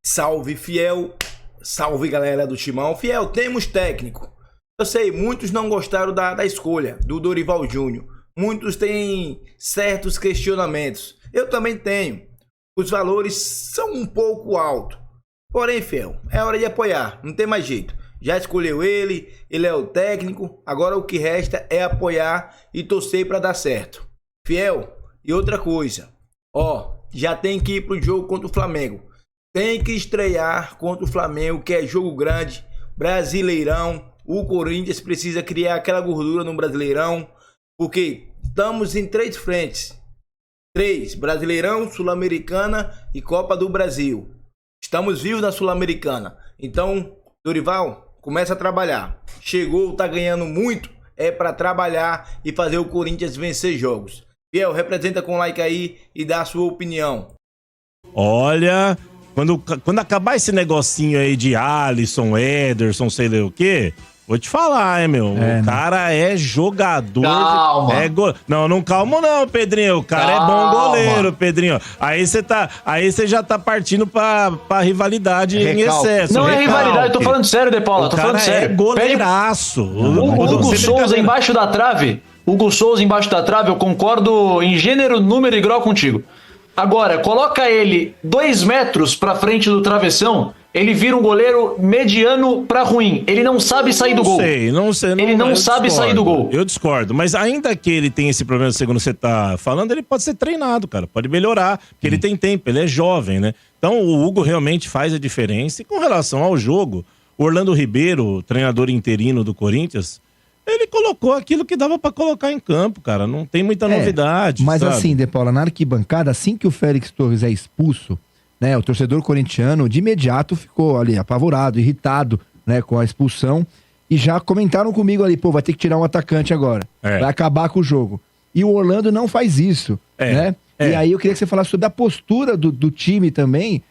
Salve, Fiel. Salve, galera do Timão. Fiel, temos técnico. Eu sei, muitos não gostaram da escolha do Dorival Júnior. Muitos têm certos questionamentos. Eu também tenho. Os valores são um pouco altos. Porém, Fiel, é hora de apoiar. Não tem mais jeito. Já escolheu ele é o técnico. Agora o que resta é apoiar e torcer para dar certo. Fiel, e outra coisa. Já tem que ir pro jogo contra o Flamengo. Tem que estrear contra o Flamengo, que é jogo grande, Brasileirão. O Corinthians precisa criar aquela gordura no Brasileirão, porque estamos em 3 frentes. 3, Brasileirão, Sul-Americana e Copa do Brasil. Estamos vivos na Sul-Americana. Então, Dorival, começa a trabalhar. Chegou, tá ganhando muito, é para trabalhar e fazer o Corinthians vencer jogos. Fiel, representa com like aí e dá a sua opinião. Olha, quando acabar esse negocinho aí de Alisson, Ederson, sei lá o quê, vou te falar, meu. O cara é jogador. Calma. Não calmo não, Pedrinho. O cara é bom goleiro, Pedrinho. Aí você já tá partindo pra rivalidade em excesso. Não é rivalidade, eu tô falando sério, De Paula. Tô falando sério. É goleiraço. O Hugo Souza embaixo da trave. Hugo Souza embaixo da trave, eu concordo em gênero, número e grau contigo. Agora, coloca ele 2 metros pra frente do travessão, ele vira um goleiro mediano pra ruim. Ele não sabe sair do gol. Não sei. Ele não sabe sair do gol. Eu discordo. Mas ainda que ele tenha esse problema, segundo você tá falando, ele pode ser treinado, cara. Pode melhorar, porque ele tem tempo, ele é jovem, né? Então o Hugo realmente faz a diferença. E com relação ao jogo, o Orlando Ribeiro, treinador interino do Corinthians, ele colocou aquilo que dava pra colocar em campo, cara. Não tem muita novidade. Mas sabe? assim, De Paula, na arquibancada, assim que o Félix Torres é expulso, né, o torcedor corintiano de imediato ficou ali apavorado, irritado, né, com a expulsão. E já comentaram comigo ali, vai ter que tirar um atacante agora. Vai acabar com o jogo. E o Orlando não faz isso, né? E aí eu queria que você falasse sobre a postura do time também,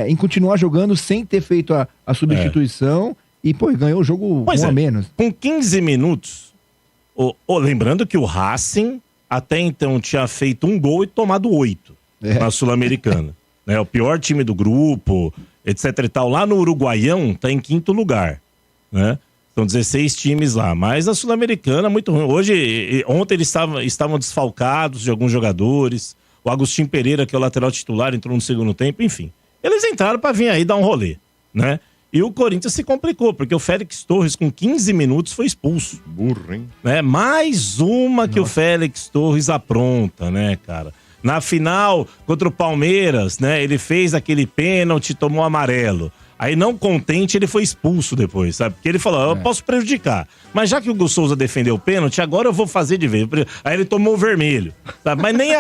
em continuar jogando sem ter feito a substituição. E, ganhou o jogo a menos. Com 15 minutos, lembrando que o Racing até então tinha feito 1 gol e tomado 8 na Sul-Americana. Né? O pior time do grupo, etc e tal. Lá no Uruguaião, tá em 5º lugar. Né? São 16 times lá. Mas a Sul-Americana, muito ruim. Ontem eles estavam desfalcados de alguns jogadores. O Agustin Pereira, que é o lateral titular, entrou no segundo tempo. Enfim, eles entraram pra vir aí dar um rolê, né? E o Corinthians se complicou, porque o Félix Torres, com 15 minutos, foi expulso. Burro, hein? Né? Mais uma que o Félix Torres apronta, né, cara? Na final, contra o Palmeiras, né? Ele fez aquele pênalti, tomou amarelo. Aí, não contente, ele foi expulso depois, sabe? Porque ele falou, eu posso prejudicar. Mas já que o Hugo Souza defendeu o pênalti, agora eu vou fazer de vez. Aí ele tomou o vermelho, sabe? Mas nem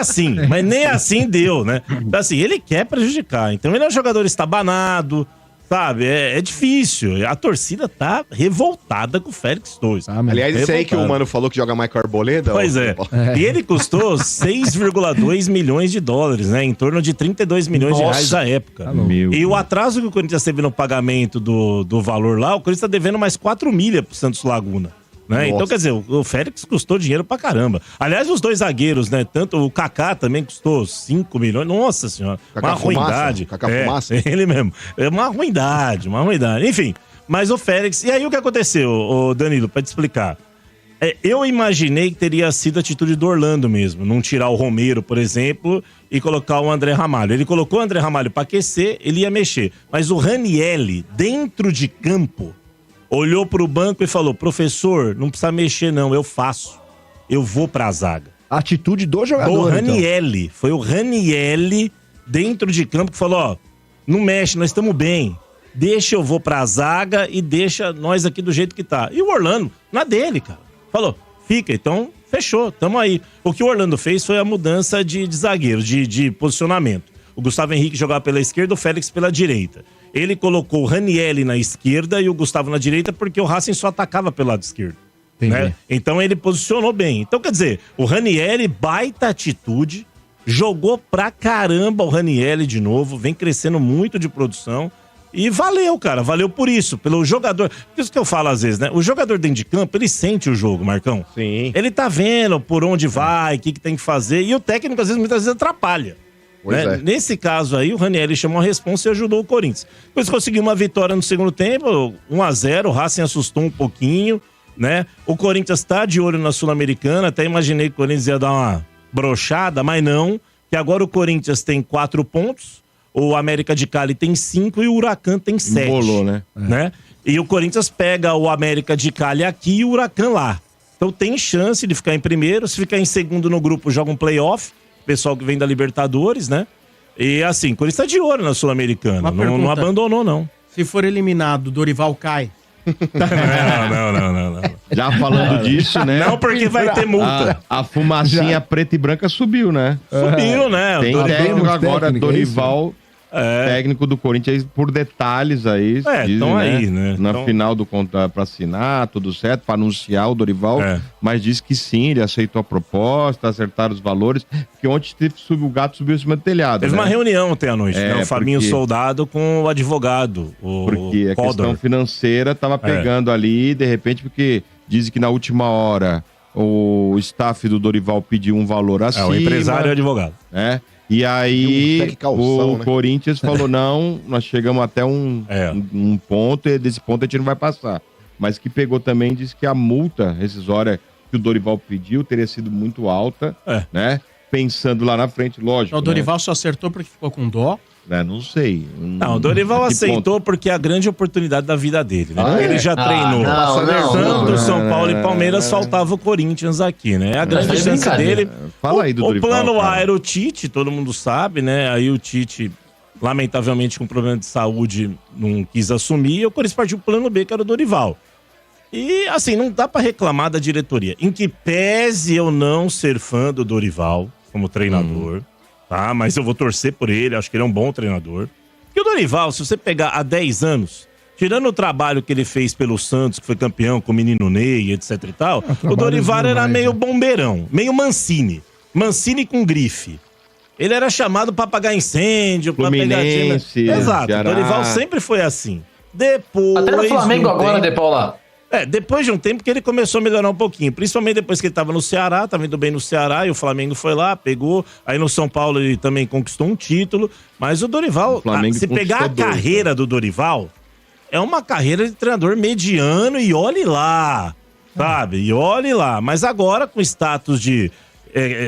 assim deu, né? Então, assim, ele quer prejudicar. Então, ele é um jogador estabanado, sabe? É difícil. A torcida tá revoltada com o Félix Torres. Aliás, isso aí que o Mano falou que joga mais que o Arboleda. Pois é. E ele custou 6,2 milhões de dólares, né? Em torno de 32 milhões de reais à época. E o atraso que o Corinthians teve no pagamento do valor lá, o Corinthians tá devendo mais 4 milhas pro Santos Laguna. Né? Então, quer dizer, o Félix custou dinheiro pra caramba. Aliás, os 2 zagueiros, né? Tanto o Kaká também custou 5 milhões. Nossa senhora, uma ruindade. Kaká Fumaça. Ele mesmo. É uma ruindade. Enfim, mas o Félix... E aí o que aconteceu, o Danilo, pra te explicar? Eu imaginei que teria sido a atitude do Orlando mesmo. Não tirar o Romero, por exemplo, e colocar o André Ramalho. Ele colocou o André Ramalho pra aquecer, ele ia mexer. Mas o Ranielli, dentro de campo, olhou pro banco e falou, professor, não precisa mexer não, eu faço. Eu vou pra zaga. Atitude do jogador, o Ranielli, então. Foi o Ranielli dentro de campo que falou, não mexe, nós estamos bem. Deixa eu vou pra zaga e deixa nós aqui do jeito que tá. E o Orlando, na dele, cara. Falou, fica, então fechou, tamo aí. O que o Orlando fez foi a mudança de zagueiro, de posicionamento. O Gustavo Henrique jogava pela esquerda, o Félix pela direita. Ele colocou o Ranielli na esquerda e o Gustavo na direita porque o Racing só atacava pelo lado esquerdo. Né? Então ele posicionou bem. Então quer dizer, o Ranielli, baita atitude, jogou pra caramba o Ranielli de novo, vem crescendo muito de produção. E valeu, cara, valeu por isso, pelo jogador. Isso que eu falo às vezes, né? O jogador dentro de campo, ele sente o jogo, Marcão. Sim. Ele tá vendo por onde vai, o que tem que fazer. E o técnico, às vezes, muitas vezes atrapalha. Pois né? é. Nesse caso aí, o Ranieri chamou a responsa e ajudou o Corinthians. Depois conseguiu uma vitória no segundo tempo, 1-0, o Racing assustou um pouquinho, né? O Corinthians tá de olho na Sul-Americana, até imaginei que o Corinthians ia dar uma brochada, mas não, que agora o Corinthians tem 4 pontos, o América de Cali tem 5 e o Huracan tem 7. Embolou, né? E o Corinthians pega o América de Cali aqui e o Huracan lá. Então tem chance de ficar em primeiro, se ficar em segundo no grupo joga um playoff, pessoal que vem da Libertadores, né? E assim, o Corinthians tá de olho na Sul-Americana, não abandonou não. Se for eliminado, Dorival cai. Não. Já falando disso, né? Não, porque vai ter multa. A fumacinha preta e branca subiu, né? Subiu, né? Tem técnico agora, técnico, Dorival, técnico do Corinthians, por detalhes aí. Dizem, então aí, né? Na Então... final do contrato pra assinar, tudo certo, pra anunciar o Dorival. Mas disse que sim, ele aceitou a proposta, acertaram os valores. Porque ontem o gato subiu em cima do telhado. Teve uma reunião ontem à noite, né? O Fabinho porque... Soldado com o advogado, porque a questão financeira tava pegando ali, de repente, porque dizem que na última hora o staff do Dorival pediu um valor acima. O empresário e o advogado. E aí o né? Corinthians falou, não, nós chegamos até um ponto e desse ponto a gente não vai passar. Mas que pegou também, disse que a multa rescisória que o Dorival pediu teria sido muito alta, né? Pensando lá na frente, lógico. Então, o Dorival só acertou porque ficou com dó? Não sei. Não, o Dorival aceitou porque é a grande oportunidade da vida dele, né? Ele já treinou Santos, São Paulo e Palmeiras, faltava o Corinthians aqui, né? É a grande chance dele. Fala aí do Dorival. O plano A era o Tite, todo mundo sabe, né? Aí o Tite, lamentavelmente, com problema de saúde, não quis assumir, e o Corinthians partiu pro plano B, que era o Dorival. E, assim, não dá pra reclamar da diretoria. Em que pese eu não ser fã do Dorival como treinador, tá? Mas eu vou torcer por ele, acho que ele é um bom treinador. Porque o Dorival, se você pegar há 10 anos, tirando o trabalho que ele fez pelo Santos, que foi campeão com o menino Ney, etc e tal, o Dorival era meio bombeirão, meio Mancini. Mancini com grife. Ele era chamado pra apagar incêndio, pra pegar... Exato, Ceará. O Dorival sempre foi assim. Depois... Até no Flamengo agora, De Paula. Depois de um tempo que ele começou a melhorar um pouquinho. Principalmente depois que ele tava no Ceará, tava indo bem no Ceará, e o Flamengo foi lá, pegou. Aí no São Paulo ele também conquistou um título. Mas o Dorival, se pegar a carreira do Dorival, é uma carreira de treinador mediano e olhe lá, sabe? E olhe lá. Mas agora, com status de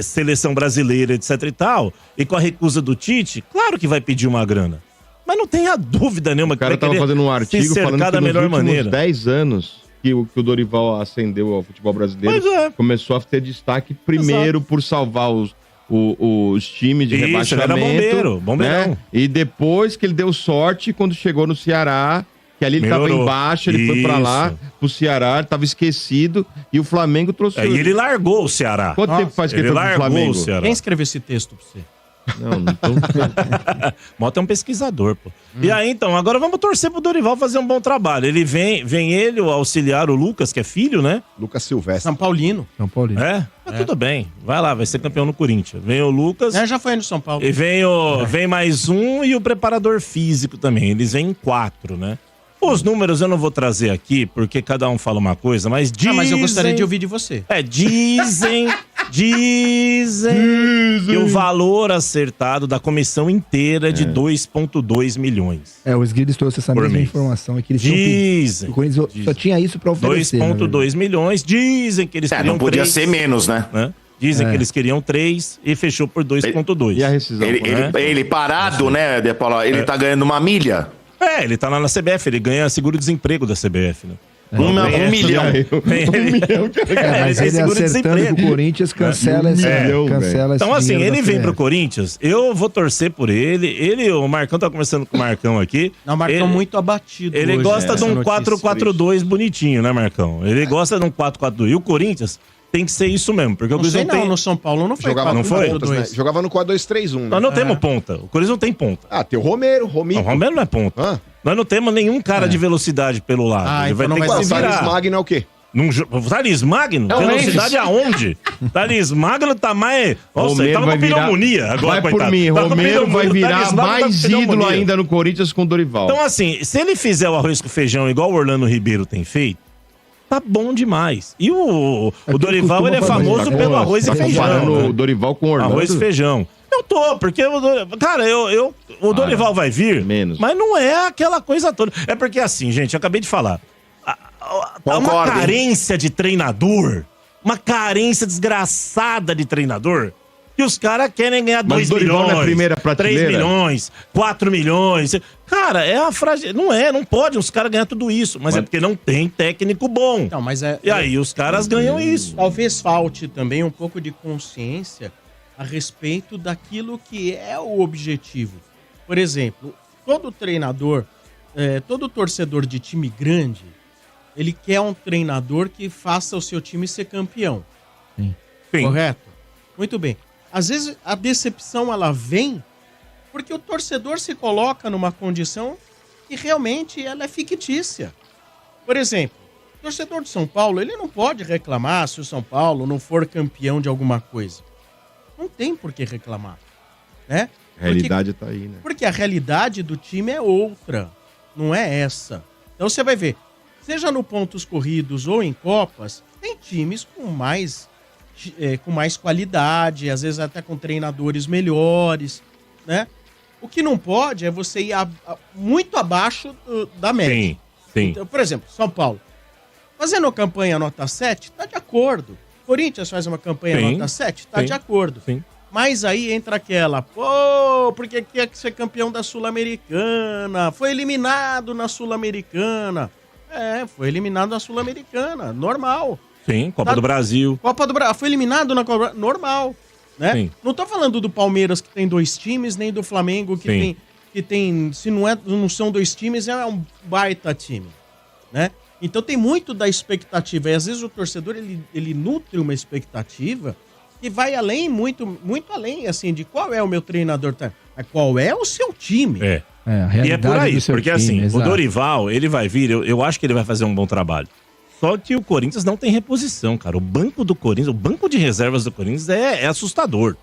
seleção brasileira, etc e tal, e com a recusa do Tite, claro que vai pedir uma grana. Mas não tenha dúvida nenhuma. O cara tava fazendo um artigo falando que nos últimos 10 anos que o Dorival ascendeu ao futebol brasileiro, começou a ter destaque primeiro por salvar os times de rebaixamento. Ele era bombeirão. Né? E depois que ele deu sorte, quando chegou no Ceará, que ali ele tava embaixo, ele foi pra lá, pro Ceará, ele tava esquecido, e o Flamengo trouxe... E ele largou o Ceará. Quanto tempo faz que ele foi pro Flamengo? O Ceará. Quem escreveu esse texto pra você? Não tô... Mota é um pesquisador, pô. E aí, então, agora vamos torcer pro Dorival fazer um bom trabalho. Ele vem ele, o auxiliar, o Lucas, que é filho, né? Lucas Silvestre. São Paulino. Tudo bem. Vai lá, vai ser campeão no Corinthians. Vem o Lucas. Já foi no São Paulo. E vem mais um e o preparador físico também. Eles vêm em 4, né? Os números eu não vou trazer aqui, porque cada um fala uma coisa, mas dizem... mas eu gostaria de ouvir de você. Dizem que o valor acertado da comissão inteira é de 2,2 milhões. O Esguides trouxe essa mesma informação. Que eles dizem. O Corinthians só tinha isso pra oferecer. 2,2 milhões. Dizem que eles queriam 3. Não podia ser menos, né? Dizem que eles queriam 3 e fechou por 2,2. E a rescisão? Ele parado, né, De Paula? Ele tá ganhando uma milha. Ele tá lá na CBF, ele ganha seguro-desemprego da CBF, né? 1 milhão. Mas ele acertando com o Corinthians, cancela esse Então, assim, ele vem pro Corinthians, eu vou torcer por ele. O Marcão tá conversando com o Marcão aqui. Não, o Marcão muito abatido. Ele gosta de um 4-4-2 bonitinho, né, Marcão? Ele gosta de um 4-4-2. E o Corinthians tem que ser isso mesmo. Porque o Corinthians não tem... no São Paulo não foi. Jogava pontas, né? Jogava no 4-2-3-1, né? Nós não temos ponta. O Corinthians não tem ponta. Tem o Romeiro. O Romero não é ponta. Nós não temos nenhum cara de velocidade pelo lado. Ele vai ter que se virar. O Thales Magno é o quê? O Thales Magno? Velocidade aonde? Thales Magno tá mais... Nossa, ele tava com pneumonia agora, vai por mim, Romero vai virar mais ídolo ainda no Corinthians com o Dorival. Então, assim, se ele fizer o arroz com feijão igual o Orlando Ribeiro tem feito, tá bom demais. E o Dorival, ele é famoso pelo arroz e feijão. Comparando o Dorival com o Orlando. Arroz e feijão. Eu tô, porque, cara, o Dorival vai vir, mas não é aquela coisa toda. É porque assim, gente, eu acabei de falar. Há uma carência de treinador, uma carência desgraçada de treinador, que os caras querem ganhar 2 milhões, na primeira 3 milhões, 4 milhões. Cara, é a fragilidade. Não pode os caras ganhar tudo isso. Mas é porque não tem técnico bom. Então, mas e aí os caras ganham isso. Talvez falte também um pouco de consciência a respeito daquilo que é o objetivo. Por exemplo, todo treinador, todo torcedor de time grande, ele quer um treinador que faça o seu time ser campeão. Sim. Correto? Muito bem. Às vezes a decepção ela vem porque o torcedor se coloca numa condição que realmente ela é fictícia. Por exemplo, o torcedor de São Paulo, ele não pode reclamar se o São Paulo não for campeão de alguma coisa. Não tem por que reclamar, né? A realidade tá aí, né? Porque a realidade do time é outra, não é essa. Então você vai ver, seja no pontos corridos ou em Copas, tem times com mais qualidade, às vezes até com treinadores melhores, né? O que não pode é você ir muito abaixo da média. Sim. Então, por exemplo, São Paulo. Fazendo campanha nota 7, tá de acordo. Corinthians faz uma campanha nota 7, tá de acordo. Sim. Mas aí entra aquela, porque quer ser campeão da Sul-Americana, foi eliminado na Sul-Americana. Foi eliminado na Sul-Americana, normal. Sim, Copa do Brasil. Copa do Brasil, foi eliminado na Copa, normal, né? Sim. Não tô falando do Palmeiras que tem 2 times, nem do Flamengo que tem, se não são 2 times, é um baita time, né? Então tem muito da expectativa, e às vezes o torcedor, ele nutre uma expectativa que vai além, muito além, assim, de qual é o meu treinador, qual é o seu time. A realidade e é por aí, do seu porque time, assim, exato. o Dorival, ele vai vir, eu acho que ele vai fazer um bom trabalho. Só que o Corinthians não tem reposição, cara. O banco do Corinthians, o banco de reservas do Corinthians é assustador.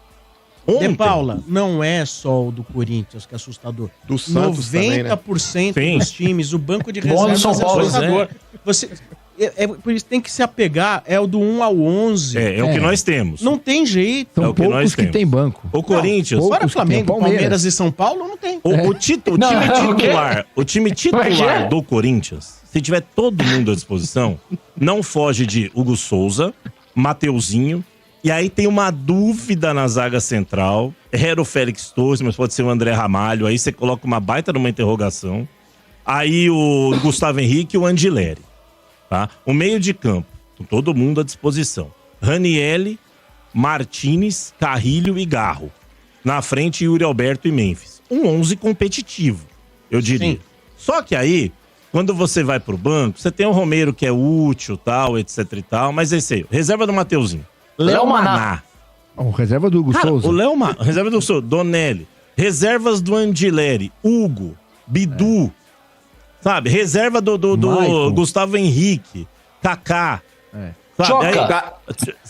De Paula, não é só o do Corinthians que é assustador. Do Santos 90% também, né? dos times, o banco de Bom reservas de São é Paulo, assustador. Por isso tem que se apegar, é o do 1 ao 11. É o que nós temos. Não tem jeito. São é o que nós poucos que temos. tem banco. O Corinthians... Fora poucos que Flamengo, tem Palmeiras. Palmeiras e São Paulo, não tem. O time titular do Corinthians, se tiver todo mundo à disposição, não foge de Hugo Souza, Mateuzinho, e aí tem uma dúvida na zaga central. Era o Félix Torres, mas pode ser o André Ramalho. Aí você coloca uma baita numa interrogação. Aí o Gustavo Henrique e o Andileri. Tá? O meio de campo, com todo mundo à disposição. Ranielli, Martinez, Carrilho e Garro. Na frente, Yuri Alberto e Memphis. Um 11 competitivo, eu diria. Sim. Só que aí, quando você vai pro banco, você tem o Romero que é útil, tal, etc e tal. Mas esse aí, reserva do Mateuzinho. Léo Maná. O reserva do Hugo Cara, Souza. reserva do Souza, Donelli. Reservas do Andileri, Hugo, Bidu. Sabe? Reserva do Gustavo Henrique, Kaká. Sabe?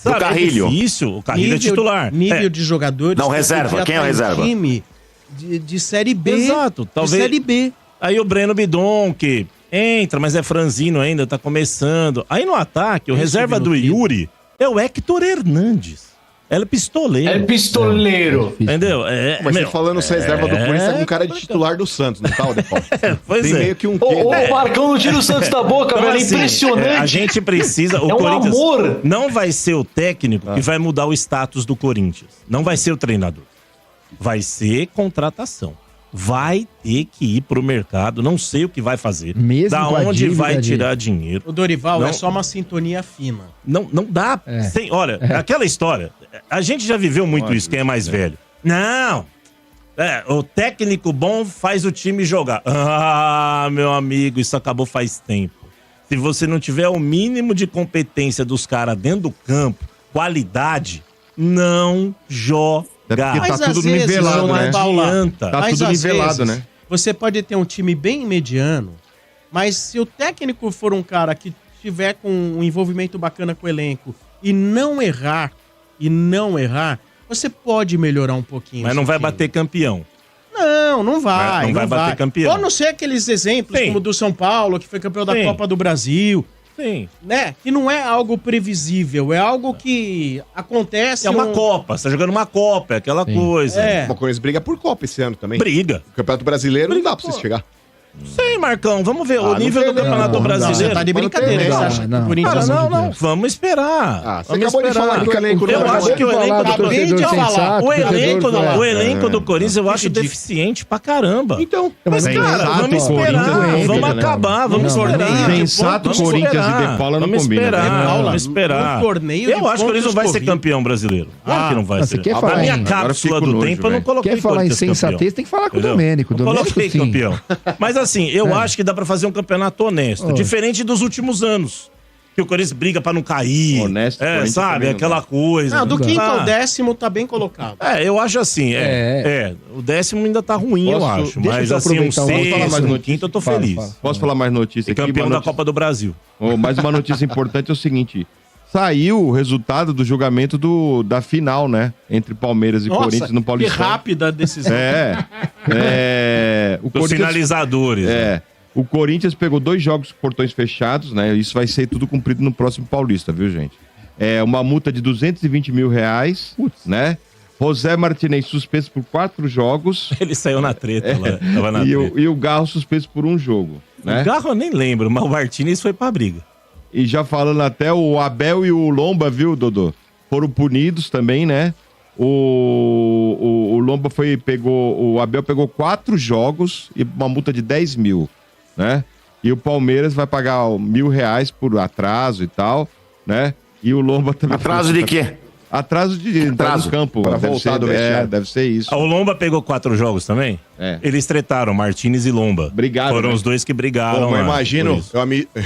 Do Carrilho. É difícil, o Carrilho é titular. Nível de jogadores. Não, que reserva. podia Quem é o estar em reserva? Time de Série B. Exato, talvez. De Série B. Aí o Breno Bidon, que entra, mas é franzino ainda, tá começando. Aí no ataque, o reserva do Yuri é o Héctor Hernandes. Ele é pistoleiro. É pistoleiro. Entendeu? Mas você falando essa reserva do Corinthians, tá com cara de titular do Santos, não tá, Paulo? Pois Tem é. meio que um O Marcão não tira o Santos da boca, Então, velho. É assim, impressionante. a gente precisa. O É um Corinthians amor. não vai ser o técnico que vai mudar o status do Corinthians. Não vai ser o treinador. Vai ser contratação. Vai ter que ir pro mercado. Não sei o que vai fazer. Mesmo da com a onde dívida vai de- tirar dinheiro. O Dorival Não. é só uma sintonia fina. Não dá. Olha, aquela história. A gente já viveu muito isso, quem é mais velho. Não. O técnico bom faz o time jogar. Ah, meu amigo, isso acabou faz tempo. Se você não tiver o mínimo de competência dos caras dentro do campo, qualidade, não joga. Porque Mas tá tudo às vezes, nivelado, não né? adianta. Tá Mas tudo às nivelado, vezes, né? Você pode ter um time bem mediano, mas se o técnico for um cara que tiver com um envolvimento bacana com o elenco e não errar, você pode melhorar um pouquinho. Mas não seu vai time. bater campeão. Não vai. Não vai bater campeão. Ou não ser aqueles exemplos Sim. como o do São Paulo, que foi campeão da Sim. Copa do Brasil. Sim. Né? Que não é algo previsível, é algo que acontece. É uma Copa, você tá jogando uma Copa, é aquela coisa. É. O Corinthians briga por Copa esse ano também. Briga. O Campeonato Brasileiro não dá pra você chegar. Não sei, Marcão, vamos ver o não nível tem, do Campeonato não, Brasileiro. Você tá de brincadeira, Não, você acha que o Corinthians... Cara, não, vamos esperar. Ah, você Vamos acabou de falar que o elenco Eu acho que o elenco do Acabei de falar. O elenco do Corinthians eu acho deficiente pra caramba. Então, Mas, cara, vamos esperar. Vamos acabar, vamos esperar. Sensato Corinthians e De Paula não Vamos combina. esperar, Paula, vamos esperar. no torneio de Eu acho que o Corinthians não vai ser pontos campeão brasileiro. Claro que não vai Não, ser. você quer Na falar minha em- cápsula Agora eu do fico com tempo eu nojo, não coloquei Quer falar em Corinthians campeão. sensatez, tem que falar com o Entendeu? Domênico. Eu Domênico, coloquei sim. campeão. Mas assim, eu acho que dá pra fazer um campeonato honesto. Diferente dos últimos anos. Que o Corinthians briga pra não cair. Honesto, Corinthians sabe? também não Aquela dá. coisa. Não, do quinto Ah, ao 10º tá bem colocado. eu acho assim, o 10º ainda tá ruim, eu Posso- acho. deixa Mas eu assim, o aproveitar, vamos falar sexto, mais o notícia. quinto eu tô Fala, feliz. fala. Posso falar mais notícia E aqui? campeão Uma da notícia- Copa do Brasil. Mais uma notícia importante é o seguinte: saiu o resultado do julgamento da final, né? Entre Palmeiras e Corinthians no que Paulistão. rápida a decisão. O Os finalizadores. né? O Corinthians pegou 2 jogos com portões fechados, né? Isso vai ser tudo cumprido no próximo Paulista, viu, gente? Uma multa de R$220 mil, né? José Martinez suspenso por 4 jogos. Ele saiu na treta lá. Tava na E treta. o Garro suspenso por 1 jogo, né? O Garro eu nem lembro, mas o Martínez foi pra briga. E já falando até o Abel e o Lomba, viu, Dodô? Foram punidos também, né? O Lomba o Abel pegou 4 jogos e uma multa de 10 mil, né? E o Palmeiras vai pagar R$1.000 por atraso e tal, né? E o Lomba também... Atraso de quê? Atraso de entrar no campo. Pra Deve voltar ser, do vestiário. deve ser isso. O Lomba pegou 4 jogos também? Eles tretaram, Martínez e Lomba. Brigaram, Foram né? os dois que brigaram. Pô, mas lá, por isso.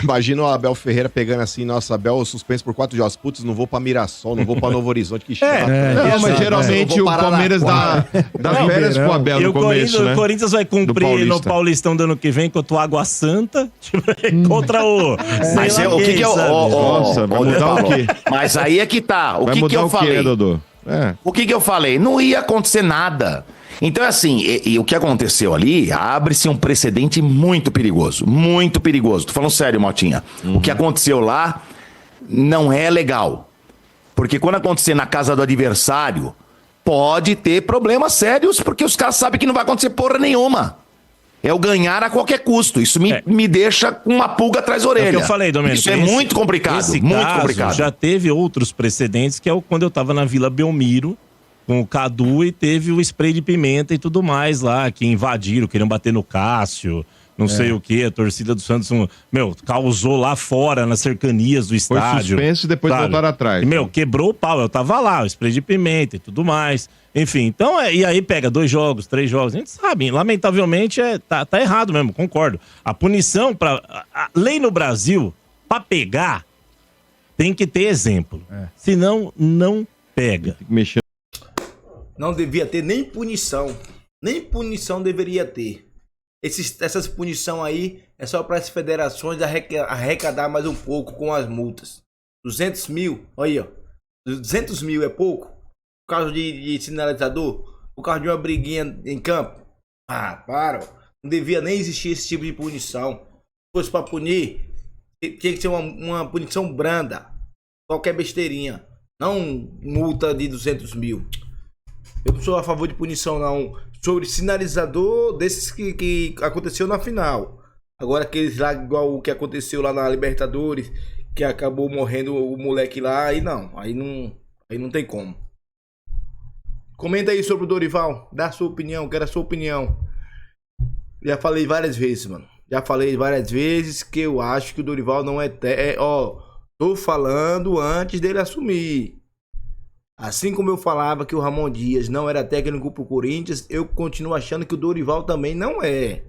imagino o Abel Ferreira pegando assim, nossa, Abel suspenso por 4 jogos. Putz, não vou pra Mirassol, não vou pra Novo Horizonte, que chato. Não, mas Exato. geralmente Eu o vou parar Palmeiras na dá férias pro Abel E no o Corinthians, começo, né? o Corinthians vai Do cumprir Paulista. no Paulistão do ano que vem contra o Água Santa contra o... Mas sei lá o que quem, que eu... sabe? Nossa, vai mudar o quê? Mas aí é que tá. O Vai que que mudar eu o quê, falei? né, Dodô? O que eu falei? Não ia acontecer nada. Então, assim, e o que aconteceu ali, abre-se um precedente muito perigoso. Muito perigoso. Tô falando sério, Motinha. O que aconteceu lá não é legal. Porque quando acontecer na casa do adversário, pode ter problemas sérios, porque os caras sabem que não vai acontecer porra nenhuma. É o ganhar a qualquer custo. Isso me deixa com uma pulga atrás da orelha. É o que eu falei, Domênico. Isso é muito complicado. Esse Muito caso complicado. já teve outros precedentes, que é quando eu tava na Vila Belmiro, com o Cadu, e teve o spray de pimenta e tudo mais lá, que invadiram, queriam bater no Cássio, não sei o que, a torcida do Santos, causou lá fora, nas cercanias do Foi estádio. suspenso e depois sabe? voltaram atrás. E, quebrou o pau, eu tava lá, o spray de pimenta e tudo mais. Enfim, então, e aí pega 2 jogos, 3 jogos, a gente sabe, lamentavelmente tá errado mesmo, concordo. A punição, a lei no Brasil, pra pegar, tem que ter exemplo. Senão, não pega. Mexendo. Não devia ter nem punição. Nem punição deveria ter. Essas punição aí é só para as federações arrecadar mais um pouco com as multas. 200 mil, olha aí, ó. 200 mil é pouco? Por causa de sinalizador? Por causa de uma briguinha em campo? Ah, para. Não devia nem existir esse tipo de punição. Se fosse para punir, tinha que ser uma punição branda. Qualquer besteirinha. Não multa de 200 mil. Eu não sou a favor de punição, não. Sobre sinalizador desses que aconteceu na final. Agora aqueles lá, igual o que aconteceu lá na Libertadores, que acabou morrendo o moleque lá, aí não. Aí não tem como. Comenta aí sobre o Dorival. Dá a sua opinião, quero a sua opinião. Já falei várias vezes, mano. Já falei várias vezes que eu acho que o Dorival não é... tô falando antes dele assumir. Assim como eu falava que o Ramon Dias não era técnico pro Corinthians, eu continuo achando que o Dorival também não é.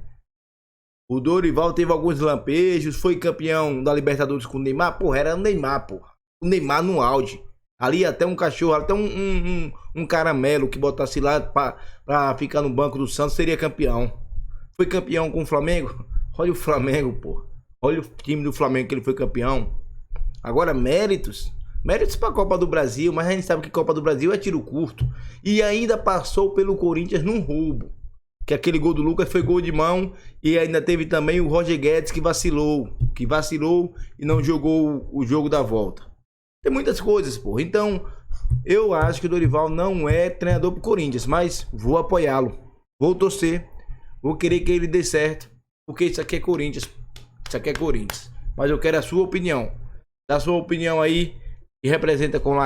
O Dorival teve alguns lampejos, foi campeão da Libertadores com o Neymar. Porra, era o Neymar, porra. O Neymar no auge. Ali até um cachorro, até um caramelo que botasse lá pra ficar no banco do Santos seria campeão. Foi campeão com o Flamengo? Olha o Flamengo, porra. Olha o time do Flamengo que ele foi campeão. Agora, méritos pra Copa do Brasil, mas a gente sabe que Copa do Brasil é tiro curto. E ainda passou pelo Corinthians num roubo. que aquele gol do Lucas foi gol de mão, e ainda teve também o Roger Guedes que vacilou e não jogou o jogo da volta. Tem muitas coisas, porra. Então, eu acho que o Dorival não é treinador pro Corinthians, mas vou apoiá-lo, vou torcer, vou querer que ele dê certo, porque isso aqui é Corinthians, mas eu quero a sua opinião. Dá a sua opinião aí e representa com lá.